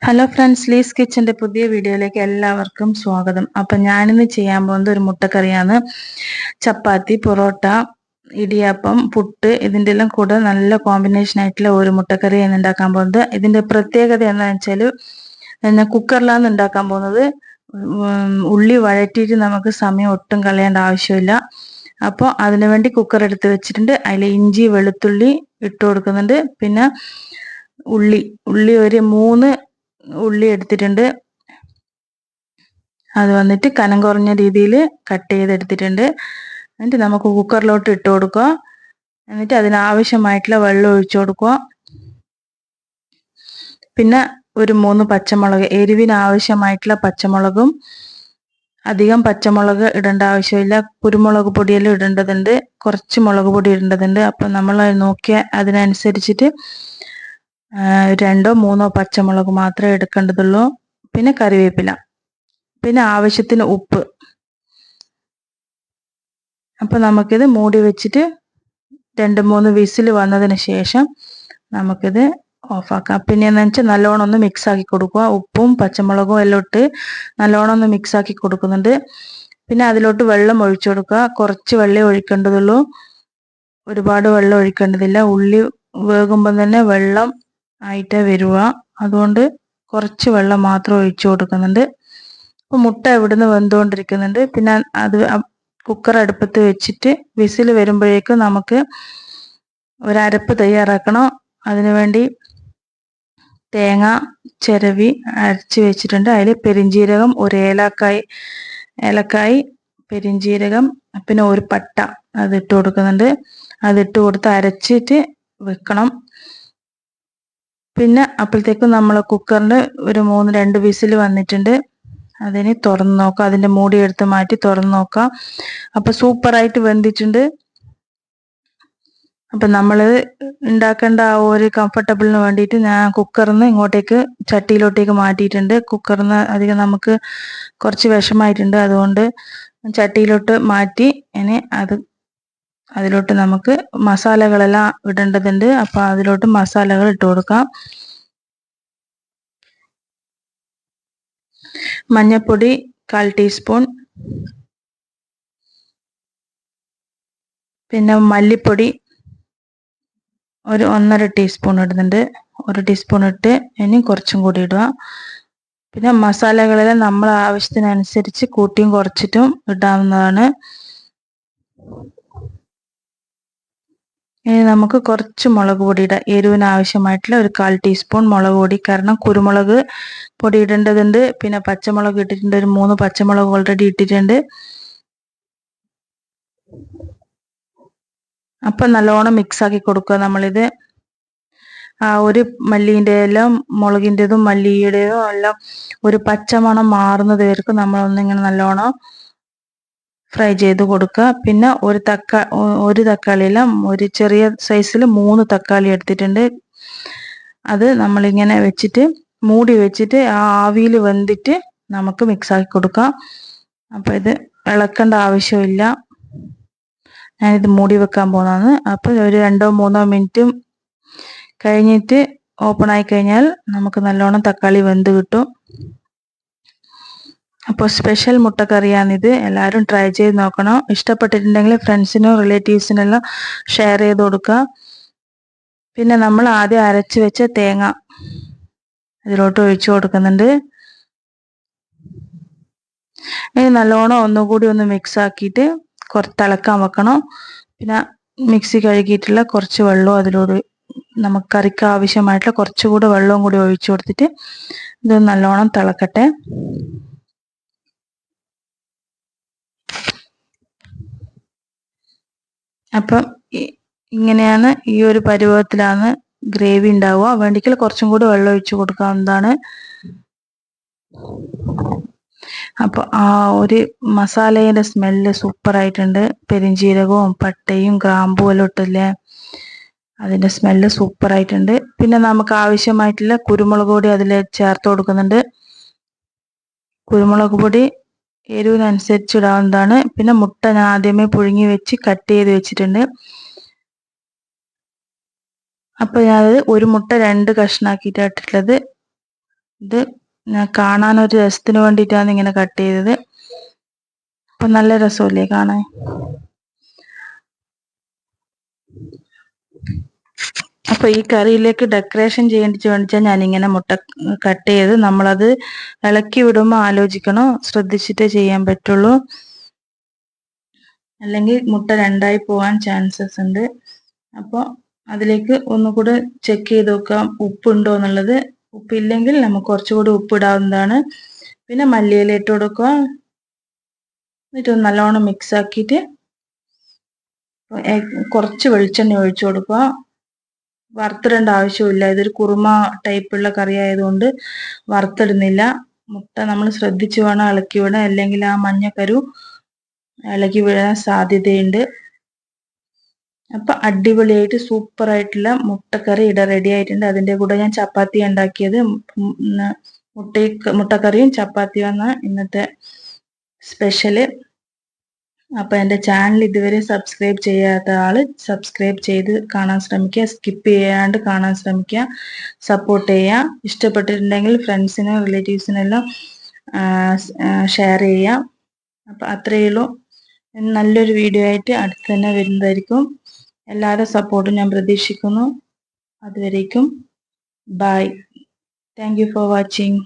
Hello friends, lease കിച്ചൻ്റെ പുതിയ വീഡിയോയിലേക്ക് എല്ലാവർക്കും സ്വാഗതം. അപ്പം ഞാനിന്ന് ചെയ്യാൻ പോകുന്നത് ഒരു മുട്ടക്കറിയാണ്. ചപ്പാത്തി, പൊറോട്ട, ഇടിയപ്പം, പുട്ട് ഇതിൻ്റെ എല്ലാം കൂടെ നല്ല കോമ്പിനേഷൻ ആയിട്ടുള്ള ഒരു മുട്ടക്കറിയാണ് ഉണ്ടാക്കാൻ പോകുന്നത്. ഇതിൻ്റെ പ്രത്യേകത എന്താണെന്ന് വെച്ചാൽ കുക്കറിലാണ് ഉണ്ടാക്കാൻ പോകുന്നത്. ഉള്ളി വഴറ്റിയിട്ട് നമുക്ക് സമയം ഒട്ടും കളയേണ്ട ആവശ്യമില്ല. അപ്പോൾ അതിനു വേണ്ടി കുക്കർ എടുത്ത് വെച്ചിട്ടുണ്ട്. അതിൽ ഇഞ്ചി വെളുത്തുള്ളി ഇട്ട് കൊടുക്കുന്നുണ്ട്. പിന്നെ ഉള്ളി ഒരു 3 ഉള്ളി എടുത്തിട്ടുണ്ട്. അത് വന്നിട്ട് കനം കുറഞ്ഞ രീതിയിൽ കട്ട് ചെയ്തെടുത്തിട്ടുണ്ട്. എന്നിട്ട് നമുക്ക് കുക്കറിലോട്ട് ഇട്ട് കൊടുക്കുക. എന്നിട്ട് അതിനാവശ്യമായിട്ടുള്ള വെള്ളം ഒഴിച്ചു കൊടുക്കുക. പിന്നെ ഒരു 3 പച്ചമുളക്, എരിവിന് ആവശ്യമായിട്ടുള്ള പച്ചമുളകും. അധികം പച്ചമുളക് ഇടേണ്ട ആവശ്യമില്ല. കുരുമുളക് പൊടിയെല്ലാം ഇടേണ്ടതുണ്ട്, കുറച്ച് മുളക് പൊടി ഇടേണ്ടതുണ്ട്. അപ്പം നമ്മൾ നോക്കിയ അതിനനുസരിച്ചിട്ട് 2 3 പച്ചമുളക് മാത്രമേ എടുക്കേണ്ടതുള്ളൂ. പിന്നെ കറിവേപ്പില, പിന്നെ ആവശ്യത്തിന് ഉപ്പ്. അപ്പം നമുക്കിത് മൂടി വെച്ചിട്ട് 2-3 വിസിൽ വന്നതിന് ശേഷം നമുക്കിത് ഓഫാക്കാം. പിന്നെ എന്ന് വെച്ചാൽ നല്ലോണം ഒന്ന് മിക്സ് ആക്കി കൊടുക്കുക. ഉപ്പും പച്ചമുളകും എല്ലാം ഇട്ട് നല്ലോണം ഒന്ന് മിക്സ് ആക്കി കൊടുക്കുന്നുണ്ട്. പിന്നെ അതിലോട്ട് വെള്ളം ഒഴിച്ചു കൊടുക്കുക. കുറച്ച് വെള്ളം ഒഴിക്കേണ്ടതുള്ളൂ, ഒരുപാട് വെള്ളം ഒഴിക്കേണ്ടതില്ല. ഉള്ളി വേകുമ്പം തന്നെ വെള്ളം ആയിട്ടേ വരുക. അതുകൊണ്ട് കുറച്ച് വെള്ളം മാത്രം ഒഴിച്ചു കൊടുക്കുന്നുണ്ട്. അപ്പോൾ മുട്ട ഇവിടുന്ന് വെന്തുകൊണ്ടിരിക്കുന്നുണ്ട്. പിന്നെ അത് കുക്കർ അടുപ്പത്ത് വെച്ചിട്ട് വിസിൽ വരുമ്പോഴേക്കും നമുക്ക് ഒരരപ്പ് തയ്യാറാക്കണം. അതിനുവേണ്ടി തേങ്ങ ചിരവി അരച്ച് വെച്ചിട്ടുണ്ട്. അതിൽ പെരിഞ്ജീരകം, ഒരു ഏലക്കായി, പെരിഞ്ജീരകം, പിന്നെ ഒരു പട്ട അതിട്ട് കൊടുക്കുന്നുണ്ട്. അതിട്ട് കൊടുത്ത് അരച്ചിട്ട് വെക്കണം. പിന്നെ അപ്പോഴത്തേക്കും നമ്മൾ കുക്കറിൽ ഒരു 2 വിസിൽ വന്നിട്ടുണ്ട്. അതിന് തുറന്ന് നോക്കാം. അതിൻ്റെ മൂടി എടുത്ത് മാറ്റി തുറന്ന് നോക്കാം. അപ്പോൾ സൂപ്പറായിട്ട് വെന്തിട്ടുണ്ട്. അപ്പം നമ്മൾ ഉണ്ടാക്കേണ്ട ആ ഒരു കംഫർട്ടബിളിന് വേണ്ടിയിട്ട് ഞാൻ കുക്കറിൽ നിന്ന് ഇങ്ങോട്ടേക്ക് ചട്ടിയിലോട്ടേക്ക് മാറ്റിയിട്ടുണ്ട്. കുക്കറിൽ നിന്ന് അധികം നമുക്ക് കുറച്ച് വിഷമായിട്ടുണ്ട്. അതുകൊണ്ട് ചട്ടിയിലോട്ട് മാറ്റി ഇനി അതിലോട്ട് നമുക്ക് മസാലകളെല്ലാം ഇടേണ്ടതുണ്ട്. അപ്പോൾ അതിലോട്ട് മസാലകൾ ഇട്ട് കൊടുക്കാം. മഞ്ഞൾപ്പൊടി 1/4 ടീസ്പൂൺ, പിന്നെ മല്ലിപ്പൊടി ഒരു 1.5 ടീസ്പൂൺ ഇടുന്നുണ്ട്. 1 ടീസ്പൂൺ ഇട്ട് ഇനി കുറച്ചും കൂടി ഇടുക. പിന്നെ മസാലകളെല്ലാം നമ്മൾ ആവശ്യത്തിനനുസരിച്ച് കൂട്ടിയും കുറച്ചിട്ടും ഇടാവുന്നതാണ്. ഇനി നമുക്ക് കുറച്ച് മുളക് പൊടി ഇടാം. എരിവിന് ആവശ്യമായിട്ടുള്ള ഒരു 1/4 ടീസ്പൂൺ മുളക് പൊടി. കാരണം കുരുമുളക് പൊടി ഇടേണ്ടതുണ്ട്. പിന്നെ പച്ചമുളക് ഇട്ടിട്ടുണ്ട്, ഒരു 3 പച്ചമുളക് ഓൾറെഡി ഇട്ടിട്ടുണ്ട്. അപ്പം നല്ലോണം മിക്സ് ആക്കി കൊടുക്കുക. നമ്മളിത് ഒരു മല്ലീൻ്റെ എല്ലാം മുളകിൻ്റെതും മല്ലിയുടേതും എല്ലാം ഒരു പച്ചമണം മാറുന്നത് വരെക്കും നമ്മളൊന്നിങ്ങനെ നല്ലോണം ഫ്രൈ ചെയ്ത് കൊടുക്കുക. പിന്നെ ഒരു തക്കാളിയെല്ലാം ഒരു ചെറിയ സൈസിൽ 3 തക്കാളി എടുത്തിട്ടുണ്ട്. അത് നമ്മളിങ്ങനെ വെച്ചിട്ട് മൂടി വെച്ചിട്ട് ആ ആവിയിൽ വെന്തിട്ട് നമുക്ക് മിക്സ് ആക്കി കൊടുക്കാം. അപ്പോൾ ഇത് ഇളക്കേണ്ട ആവശ്യമില്ല. ഞാനിത് മൂടി വെക്കാൻ പോകുന്നതാണ്. അപ്പോൾ ഒരു 2-3 മിനിറ്റ് കഴിഞ്ഞിട്ട് ഓപ്പൺ ആയി കഴിഞ്ഞാൽ നമുക്ക് നല്ലോണം തക്കാളി വെന്ത് കിട്ടും. അപ്പോൾ സ്പെഷ്യൽ മുട്ടക്കറിയാണിത്. എല്ലാവരും ട്രൈ ചെയ്ത് നോക്കണം. ഇഷ്ടപ്പെട്ടിട്ടുണ്ടെങ്കിൽ ഫ്രണ്ട്സിനും റിലേറ്റീവ്സിനെല്ലാം ഷെയർ ചെയ്ത് കൊടുക്കുക. പിന്നെ നമ്മൾ ആദ്യം അരച്ച് വെച്ച തേങ്ങ ഇതിലോട്ട് ഒഴിച്ചു കൊടുക്കുന്നുണ്ട്. ഇനി നല്ലോണം ഒന്നുകൂടി ഒന്ന് മിക്സ് ആക്കിയിട്ട് കുറച്ച് തിളക്കാൻ വെക്കണം. പിന്നെ മിക്സി കഴുകിയിട്ടുള്ള കുറച്ച് വെള്ളവും അതിലോട്ട് നമുക്ക് കറിക്ക് ആവശ്യമായിട്ടുള്ള കുറച്ചുകൂടി വെള്ളവും കൂടി ഒഴിച്ചു കൊടുത്തിട്ട് ഇത് നല്ലോണം തിളക്കട്ടെ. അപ്പം ഇങ്ങനെയാണ്, ഈ ഒരു പരുവത്തിലാണ് ഗ്രേവി ഉണ്ടാവുക. വേണ്ടിക്കൽ കുറച്ചും കൂടി വെള്ളം ഒഴിച്ചു കൊടുക്കാവുന്നതാണ്. അപ്പോൾ ആ ഒരു മസാലയുടെ സ്മെല്ല് സൂപ്പറായിട്ടുണ്ട്. പെരിഞ്ജീരകവും പട്ടയും ഗ്രാമ്പും എല്ലാം ഇട്ടില്ലേ, അതിൻ്റെ സ്മെല്ല് സൂപ്പറായിട്ടുണ്ട്. പിന്നെ നമുക്ക് ആവശ്യമായിട്ടുള്ള കുരുമുളക് പൊടി അതിൽ ചേർത്ത് കൊടുക്കുന്നുണ്ട്. കുരുമുളക് പൊടി എരിവിനനുസരിച്ച് ഇടാവുന്നതാണ്. പിന്നെ മുട്ട ഞാൻ ആദ്യമേ പുഴുങ്ങി വെച്ച് കട്ട് ചെയ്ത് വെച്ചിട്ടുണ്ട്. അപ്പോൾ ഞാനത് ഒരു മുട്ട 2 കഷ്ണാക്കിയിട്ടാണ് ഇട്ടിട്ടുള്ളത്. ഇത് ഞാൻ കാണാനൊരു രസത്തിന് വേണ്ടിയിട്ടാണ് ഇങ്ങനെ കട്ട് ചെയ്തത്. അപ്പൊ നല്ല രസമല്ലേ കാണാൻ. അപ്പൊ ഈ കറിയിലേക്ക് ഡെക്കറേഷൻ വേണ്ടിച്ചാൽ ഞാനിങ്ങനെ മുട്ട കട്ട് ചെയ്ത് നമ്മളത് ഇളക്കി വിടുമ്പോൾ ആലോചിക്കണം, ശ്രദ്ധിച്ചിട്ടേ ചെയ്യാൻ പറ്റുള്ളൂ, അല്ലെങ്കിൽ മുട്ട രണ്ടായി പോകാൻ ചാൻസസ് ഉണ്ട്. അപ്പോൾ അതിലേക്ക് ഒന്നുകൂടെ ചെക്ക് ചെയ്ത് നോക്കാം ഉപ്പുണ്ടോ എന്നുള്ളത്. ഉപ്പില്ലെങ്കിൽ നമുക്ക് കുറച്ചുകൂടി ഉപ്പിടാവുന്നതാണ്. പിന്നെ മല്ലിയില ഇട്ട് കൊടുക്കുക. എന്നിട്ട് നല്ലോണം മിക്സ് ആക്കിയിട്ട് കുറച്ച് വെളിച്ചെണ്ണ ഒഴിച്ചു കൊടുക്കുക. വറുത്തിടേണ്ട ആവശ്യമില്ല, ഇതൊരു കുറുമ ടൈപ്പുള്ള കറി ആയതുകൊണ്ട് വറുത്തിടുന്നില്ല. മുട്ട നമ്മൾ ശ്രദ്ധിച്ചു വേണം ഇളക്കി വിടാൻ, അല്ലെങ്കിൽ ആ മഞ്ഞക്കരു ഇളകി വീഴാൻ സാധ്യതയുണ്ട്. അപ്പൊ അടിപൊളിയായിട്ട് സൂപ്പർ ആയിട്ടുള്ള മുട്ടക്കറി ഇവിടെ റെഡി ആയിട്ടുണ്ട്. അതിന്റെ കൂടെ ഞാൻ ചപ്പാത്തി ഉണ്ടാക്കിയത്. മുട്ടക്കറിയും ചപ്പാത്തിയുമാണ് ഇന്നത്തെ സ്പെഷ്യല്. അപ്പൊ എൻ്റെ ചാനൽ ഇതുവരെ സബ്സ്ക്രൈബ് ചെയ്യാത്ത ആള് സബ്സ്ക്രൈബ് ചെയ്ത് കാണാൻ ശ്രമിക്കുക, സ്കിപ്പ് ചെയ്യാണ്ട് കാണാൻ ശ്രമിക്കുക, സപ്പോർട്ട് ചെയ്യുക. ഇഷ്ടപ്പെട്ടിട്ടുണ്ടെങ്കിൽ ഫ്രണ്ട്സിനും റിലേറ്റീവ്സിനെല്ലാം ഷെയർ ചെയ്യാം. അപ്പൊ അത്രയേ ഉള്ളൂ. നല്ലൊരു വീഡിയോ ആയിട്ട് അടുത്ത് തന്നെ വരുന്നതായിരിക്കും. എല്ലാവരുടെ സപ്പോർട്ടും ഞാൻ പ്രതീക്ഷിക്കുന്നു. അതുവരേക്കും bye. Thank you for watching.